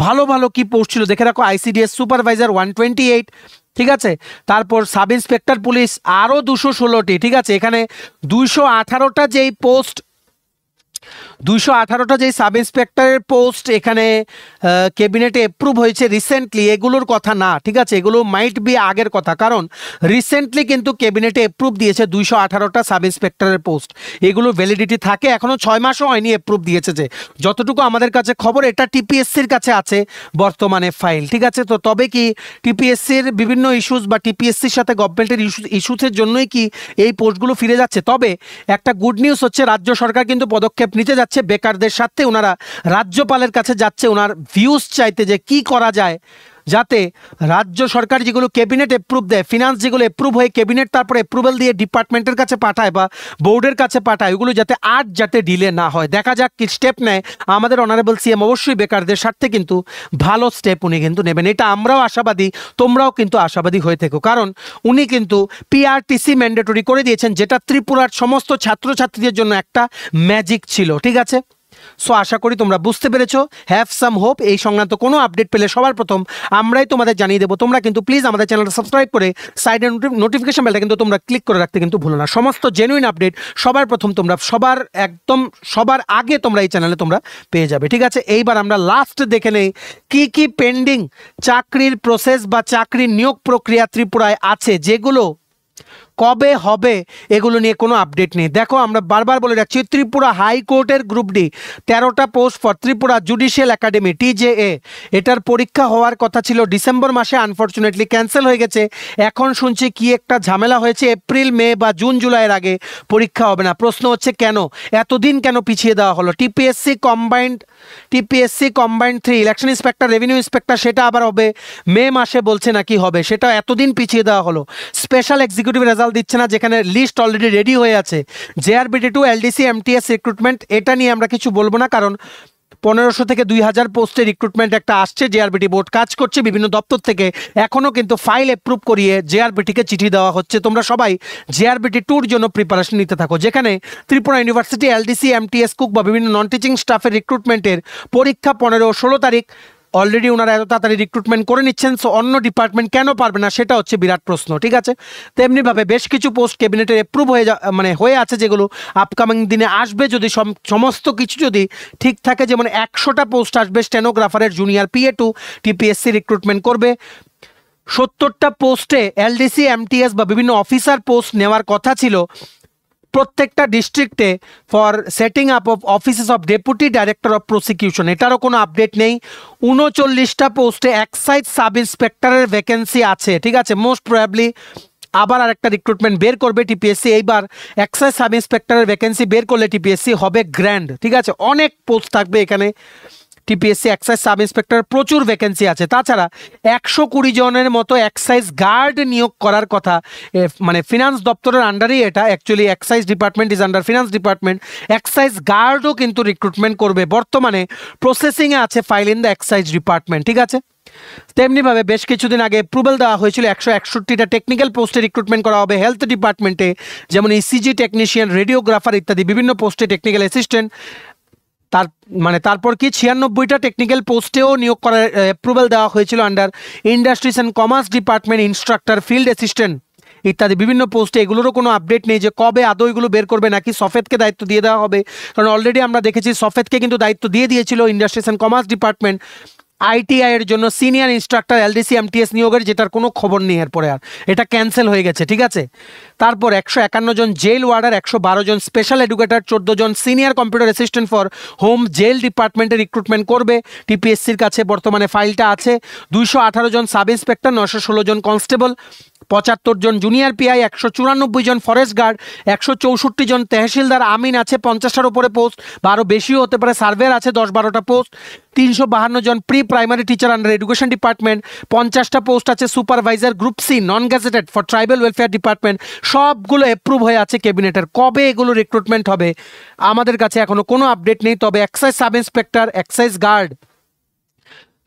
ভালো ভালো কি পোস্ট ছিল দেখে রাখো, আইসিডিএস সুপারভাইজার 128, ঠিক আছে। তারপর সাব ইন্সপেক্টর পুলিশ আরও 216টি, ঠিক আছে। এখানে 218টা যেই পোস্ট, 218টা যেই সাব ইন্সপেক্টরের পোস্ট এখানে ক্যাবিনেটে অ্যাপ্রুভ হয়েছে রিসেন্টলি, এগুলোর কথা না, ঠিক আছে। এগুলো মাইট বি আগের কথা, কারণ রিসেন্টলি কিন্তু ক্যাবিনেটে অ্যাপ্রুভ দিয়েছে 218টা সাব ইন্সপেক্টরের পোস্ট, এগুলো ভ্যালিডিটি থাকে এখনও 6 মাসও হয়নি অ্যাপ্রুভ দিয়েছে। যে যতটুকু আমাদের কাছে খবর এটা টিপিএসসির কাছে আছে বর্তমানে ফাইল, ঠিক আছে। তো তবে কি টিপিএসসির বিভিন্ন ইস্যুস বা টিপিএসসির সাথে গভর্নমেন্টের ইস্যুসের জন্যই কি এই পোস্টগুলো ফিরে যাচ্ছে? তবে একটা গুড নিউজ হচ্ছে রাজ্য সরকার কিন্তু পদক্ষেপ নিতে যাচ্ছে বেকারদের সাথে, ওনারা রাজ্যপালের কাছে যাচ্ছে ওনার ভিউজ চাইতে যে কি করা যায় যাতে রাজ্য সরকার যেগুলো ক্যাবিনেট অ্যাপ্রুভ দেয়, ফিনান্স যেগুলো অ্যাপ্রুভ হয়ে ক্যাবিনেট তারপরে অ্যাপ্রুভাল দিয়ে ডিপার্টমেন্টের কাছে পাঠায় বা বোর্ডের কাছে পাঠায়, ওগুলো যাতে যাতে ডিলে না হয়। দেখা যাক কি স্টেপ নেয় আমাদের অনারেবল সিএম। অবশ্যই বেকারদের স্বার্থে কিন্তু ভালো স্টেপ উনি কিন্তু নেবেন, এটা আমরাও আশাবাদী, তোমরাও কিন্তু আশাবাদী হয়ে থেকো, কারণ উনি কিন্তু পিআরটিসি ম্যান্ডেটরি করে দিয়েছেন, যেটা ত্রিপুরার সমস্ত ছাত্রছাত্রীদের জন্য একটা ম্যাজিক ছিল, ঠিক আছে। সো আশা করি তোমরা বুঝতে পেরেছো। Have some hope. এই সংক্রান্ত কোনো আপডেট পেলে সবার প্রথম আমরাই তোমাদের জানিয়ে দেবো। তোমরা কিন্তু প্লিজ আমাদের চ্যানেলটা সাবস্ক্রাইব করে সাইডে নোটিফিকেশন বেলটা কিন্তু তোমরা ক্লিক করে রাখতে কিন্তু ভুলো না। সমস্ত জেনুইন আপডেট সবার প্রথম তোমরা সবার আগে তোমরা এই চ্যানেলে তোমরা পেয়ে যাবে, ঠিক আছে। এইবার আমরা লাস্ট দেখে নেই কি কি পেন্ডিং চাকরির প্রসেস বা চাকরির নিয়োগ প্রক্রিয়া ত্রিপুরায় আছে, যেগুলো কবে হবে এগুলো নিয়ে কোনো আপডেট নেই। দেখো আমরা বারবার বলে রাখছি, ত্রিপুরা হাইকোর্টের গ্রুপ ডি 13টা post for Tripura judicial academy TJA, এটার পরীক্ষা হওয়ার কথা ছিল ডিসেম্বর মাসে, আনফর্চুনেটলি ক্যান্সেল হয়ে গেছে। এখন শুনছি কি একটা ঝামেলা হয়েছে, এপ্রিল মে বা জুন জুলাইয়ের আগে পরীক্ষা হবে না। প্রশ্ন হচ্ছে কেন এতদিন কেন পিছিয়ে দেওয়া হলো? TPSC combined 3 election inspector, revenue inspector, সেটা আবার হবে মে মাসে বলছে নাকি হবে, সেটা এতদিন পিছিয়ে দেওয়া হলো। স্পেশাল এক্সিকিউটিভ রেজাল্ট দিচ্ছে না, যেখানে লিস্ট অলরেডি রেডি হয়ে আছে। JRBT2 LDC MTS রিক্রুটমেন্ট, এটা নিয়ে আমরা কিছু বলবো না, কারণ 1500 থেকে 2000 পোস্টের রিক্রুটমেন্ট একটা আসছে। JRBT বোর্ড কাজ করছে বিভিন্ন দপ্তর থেকে, এখনও কিন্তু ফাইল অ্যাপ্রুভ করিয়ে JRBTকে চিঠি দেওয়া হচ্ছে। তোমরা সবাই JRBT2-র জন্য প্রিপারেশন নিতে থাকো, যেখানে Tripura university LDC MTS cook বা বিভিন্ন নন টিচিং স্টাফের রিক্রুটমেন্টের পরীক্ষা 15-16 তারিখ। অলরেডি ওনারা এত তাড়াতাড়ি রিক্রুটমেন্ট করে নিচ্ছেন, সো অন্য ডিপার্টমেন্ট কেন পারবে না সেটা হচ্ছে বিরাট প্রশ্ন, ঠিক আছে। তেমনিভাবে বেশ কিছু পোস্ট ক্যাবিনেটের অ্যাপ্রুভ হয়ে আছে, যেগুলো আপকামিং দিনে আসবে, যদি সমস্ত কিছু যদি ঠিক থাকে। যেমন 100টা পোস্ট আসবে স্টেনোগ্রাফারের জুনিয়র PA2 TPSC রিক্রুটমেন্ট করবে। 70টা পোস্টে LDC MTS বা বিভিন্ন অফিসার পোস্ট নেওয়ার কথা ছিল প্রত্যেকটা ডিস্ট্রিক্টে for setting up of offices of deputy director of prosecution, এটারও কোনো আপডেট নেই। 39টা পোস্টে এক্সাইজ সাব ইন্সপেক্টরের ভ্যাকেন্সি আছে, ঠিক আছে। মোস্ট প্রবাবলি আবার আরেকটা রিক্রুটমেন্ট বের করবে TPSC, এইবার এক্সাইজ সাব ইন্সপেক্টরের ভ্যাকেন্সি বের করলে TPSC হবে গ্র্যান্ড, ঠিক আছে। অনেক পোস্ট থাকবে এখানে। TPSC এক্সাইজ সাব ইন্সপেক্টর প্রচুর ভ্যাকেন্সি আছে। তাছাড়া 120 জনের মতো এক্সাইজ গার্ড নিয়োগ করার কথা, মানে ফিনান্স দপ্তরের আন্ডারেই এটা। Actually excise department is under finance department. Excise গার্ডও কিন্তু রিক্রুটমেন্ট করবে, বর্তমানে প্রসেসিংয়ে আছে file in the excise department, ঠিক আছে। তেমনিভাবে বেশ কিছুদিন আগে অ্যাপ্রুভাল দেওয়া হয়েছিল 161টা টেকনিক্যাল পোস্টে রিক্রুটমেন্ট করা হবে হেলথ ডিপার্টমেন্টে, যেমন ECG টেকনিশিয়ান, রেডিওগ্রাফার ইত্যাদি বিভিন্ন পোস্টে টেকনিক্যাল অ্যাসিস্ট্যান্ট। তারপর কি 96টা টেকনিক্যাল পোস্টেও নিয়োগ করার অ্যাপ্রুভাল দেওয়া হয়েছিল under industries and commerce department, instructor, field assistant ইত্যাদি বিভিন্ন পোস্টে। এগুলোরও কোনো আপডেট নেই যে কবে আদৌ এগুলো বের করবে, নাকি সফেদকে দায়িত্ব দিয়ে দেওয়া হবে। কারণ অলরেডি আমরা দেখেছি সফেদকে কিন্তু দায়িত্ব দিয়ে দিয়েছিল industries and commerce department ITI এর জন্য সিনিয়র ইনস্ট্রাক্টর LDC MTS নিয়োগের, যেটার কোনো খবর নেই এরপরে, আর এটা ক্যান্সেল হয়ে গেছে, ঠিক আছে। তারপর 151 জন জেল ওয়ার্ডার, 112 জন স্পেশাল এডুকেটর, 14 জন senior computer assistant for home jail ডিপার্টমেন্টে রিক্রুটমেন্ট করবে। TPSCর কাছে বর্তমানে ফাইলটা আছে। 218 জন সাব ইন্সপেক্টর, 916 জন কনস্টেবল, 75 জন জুনিয়র PI, 194 জন ফরেস্ট গার্ড, 164 জন তহসিলদার আমিন আছে, 50টার উপরে পোস্ট বা আরও বেশিও হতে পারে। সার্ভেয়ার আছে 10-12টা পোস্ট, 352 জন pre primary teacher under education department, 50টা পোস্ট আছে supervisor group C non gazetted for tribal welfare department. সবগুলো অ্যাপ্রুভ হয়ে আছে ক্যাবিনেটের। কবে এগুলো রিক্রুটমেন্ট হবে আমাদের কাছে এখনো কোনো আপডেট নেই। তবে excise sub inspector, excise guard,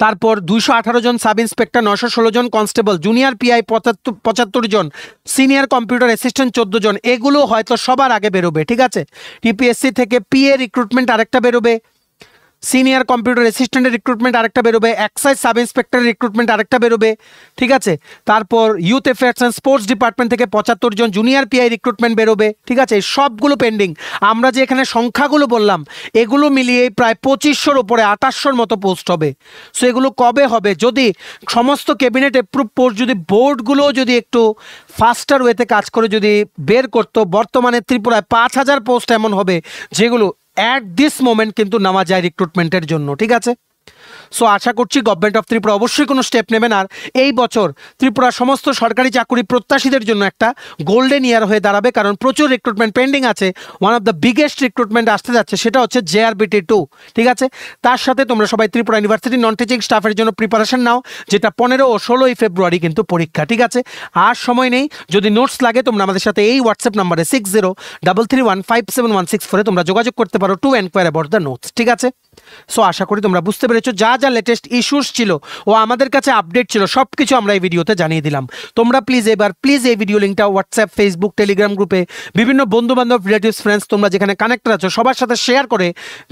তারপর 218 জন সাব ইন্সপেক্টর, 916 জন কনস্টেবল, জুনিয়র PI 75 জন, সিনিয়র কম্পিউটার অ্যাসিস্ট্যান্ট 14 জন, এগুলো হয়তো সবার আগে বেরোবে, ঠিক আছে। TPSC থেকে PA রিক্রুটমেন্ট আরেকটা বেরোবে, সিনিয়র কম্পিউটার অ্যাসিস্ট্যান্টের রিক্রুটমেন্ট আরেকটা বেরোবে, এক্সাইজ সাব ইন্সপেক্টরের রিক্রুটমেন্ট আরেকটা বেরোবে, ঠিক আছে। তারপর youth affairs and sports department থেকে 75 জন জুনিয়র PI রিক্রুটমেন্ট বেরোবে, ঠিক আছে। সবগুলো পেন্ডিং। আমরা যে এখানে সংখ্যাগুলো বললাম এগুলো মিলিয়ে প্রায় 2500-র উপরে, 2800-র মতো পোস্ট হবে। সো এগুলো কবে হবে? যদি সমস্ত ক্যাবিনেট অ্যাপ্রুভ পোস্ট, যদি বোর্ডগুলো যদি একটু ফাস্টার ওয়েতে কাজ করে যদি বের করতো, বর্তমানে ত্রিপুরায় 5000 পোস্ট এমন হবে যেগুলো অ্যাট দিস মোমেন্ট কিন্তু নেওয়া যায় রিক্রুটমেন্টের জন্য, ঠিক আছে। সো আশা করছি গভর্নমেন্ট অফ ত্রিপুরা অবশ্যই কোনো স্টেপ নেবেন। আর এই বছর ত্রিপুরার সমস্ত সরকারি চাকরি প্রত্যাশীদের জন্য একটা গোল্ডেন ইয়ার হয়ে দাঁড়াবে, কারণ প্রচুর রিক্রুটমেন্ট পেন্ডিং আছে। One of the biggest recruitment আসতে যাচ্ছে, সেটা হচ্ছে JRBT2, ঠিক আছে। তার সাথে তোমরা সবাই ত্রিপুরা ইউনিভার্সিটি নন টিচিং স্টাফের জন্য প্রিপারেশন নাও, যেটা 15 ও 16 ফেব্রুয়ারি কিন্তু পরীক্ষা, ঠিক আছে। আর সময় নেই। যদি নোটস লাগে তোমরা আমাদের সাথে এই হোয়াটসঅ্যাপ নাম্বারে 6033157164 তোমরা যোগাযোগ করতে পারো two enquire about the notes, ঠিক আছে। সো আশা করি তোমরা বুঝতে পেরেছো যা যা লেটেস্ট ইস্যুস ছিল ও আমাদের কাছে আপডেট ছিল সব কিছু আমরা এই ভিডিওতে জানিয়ে দিলাম। তোমরা প্লিজ এই ভিডিও লিঙ্কটা হোয়াটসঅ্যাপ, ফেসবুক, টেলিগ্রাম গ্রুপে বিভিন্ন বন্ধুবান্ধব, রিলেটিভস, ফ্রেন্ডস তোমরা যেখানে কানেক্টেড আছো সবার সাথে শেয়ার করে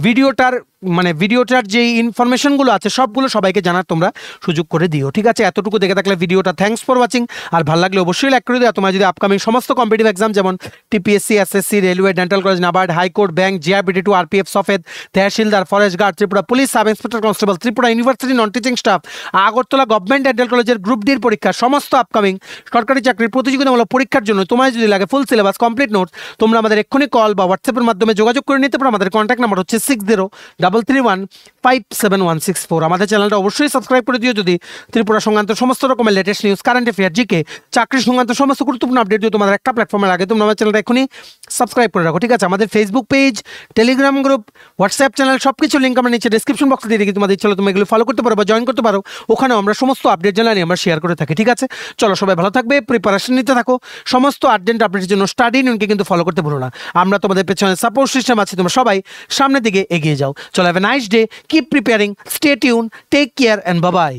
ভিডিওটার মানে ভিডিওটার যে ইনফরমেশনগুলো আছে সবগুলো সবাইকে জানার তোমরা সুযোগ করে দিও, ঠিক আছে? এতটুকু দেখে থাকলে ভিডিওটা থ্যাঙ্কস ফর ওয়াচিং, আর ভালো লাগলে অবশ্যই লাইক করে দিও। তোমরা যদি আপকামিং সমস্ত কম্পিটিটিভ এক্সাম যেমন TPSC, SSC, railway, dental college, NABARD, high court, bank, জিআরপিটি2, আরপিএফ, সফেদ, tehsildar, forest guard, Tripura police sub inspector constable, Tripura university non teaching staff, Agartala government dental কলেজের গ্রুপ ডির পরীক্ষা, সমস্ত আপকামিং সরকারি চাকরির প্রতিযোগিতামূলক পরীক্ষার জন্য তোমায় যদি লাগে ফুল সিলেবাস কমপ্লিট নোটস, তোমরা আমাদের এক্ষুনি কল বা হোয়াটসঅ্যাপের মাধ্যমে যোগাযোগ করে নিতে পারো। আমাদের কন্ট্যাক্ট নাম্বার হচ্ছে 6033157164। আমাদের চ্যানেলটা অবশ্যই সাবস্ক্রাইব করে দিও যদি ত্রিপুরা সংক্রান্ত সমস্ত রকমের latest news, current affair, GK, চাকরি সংক্রান্ত সমস্ত গুরুত্বপূর্ণ আপডেট যদি তোমাদের একটা প্ল্যাটফর্মের আগে, তোমরা আমার চ্যানেলটা এখনই সাবস্ক্রাইব করে রাখো, ঠিক আছে? আমাদের Facebook page, Telegram group, WhatsApp channel সব কিছু লিঙ্ক আমরা নিচে ডিসক্রিপশন বক্সে দিয়ে রেখে তোমাদের ইচ্ছা হলে তুমি এগুলো ফলো করতে পারো বা জয়েন করতে পারো। ওখানেও আমরা সমস্ত আপডেট জানানি আমরা শেয়ার করে থাকি, ঠিক আছে? চলো সবাই ভালো থাকবে, প্রিপারেশন নিতে থাকো, সমস্ত আর্জেন্ট আপডেটের জন্য স্টাডি ইউনিয়নকে কিন্তু ফলো করতে ভুলো না। আমরা তোমাদের পেছনে সাপোর্ট সিস্টেম আছে, তোমরা সবাই সামনের দিকে এগিয়ে যাও। চলো, have a nice day, keep preparing, stay tune, take care and bye by.